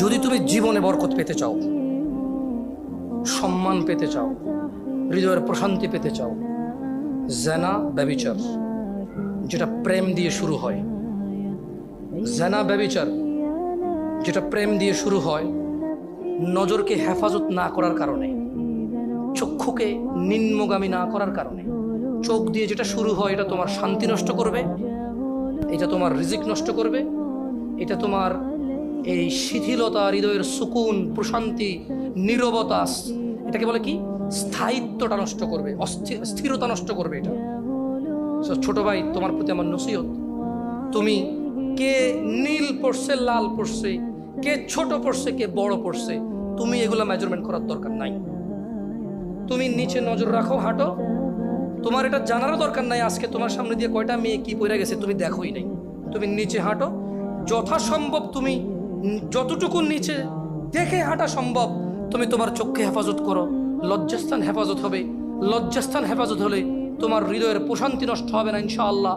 যদি তুমি জীবনে বরকত পেতে চাও, সম্মান পেতে চাও, হৃদয়ের প্রশান্তি পেতে চাও, জেনা ব্যভিচার যেটা প্রেম দিয়ে শুরু হয়, জেনা ব্যভিচার যেটা প্রেম দিয়ে শুরু হয়, নজরকে হেফাজত না করার কারণে, চক্ষুকে নিম্নগামী না করার কারণে, চোখ দিয়ে যেটা শুরু হয় এটা তোমার শান্তি নষ্ট করবে, এটা তোমার রিজিক নষ্ট করবে, এটা তোমার এই শিথিলতা, হৃদয়ের সুকুন, প্রশান্তি, নীরবতা, এটাকে বলে কি, স্থায়িত্বটা নষ্ট করবে, স্থিরতা নষ্ট করবে এটা। ছোট ভাই, তোমার প্রতি আমার নসিহত, তুমি কে নীল পড়ছে, লাল পড়ছে, কে ছোট পড়ছে, কে বড় পড়ছে, তুমি এগুলা মেজারমেন্ট করার দরকার নাই। তুমি নিচে নজর রাখো, হাঁটো, তোমার এটা জানারও দরকার নাই আজকে তোমার সামনে দিয়ে কয়টা মেয়ে কি পড়ে গেছে তুমি দেখোই নাই। তুমি নিচে হাঁটো, যথাসম্ভব তুমি যতটুকু নিচে দেখে হাঁটা সম্ভব তুমি তোমার চোখকে হেফাজত করো। লজ্জাস্থান হেফাজত হবে, লজ্জাস্থান হেফাজত হলে তোমার হৃদয়ের প্রশান্তি নষ্ট হবে না ইনশাআল্লাহ।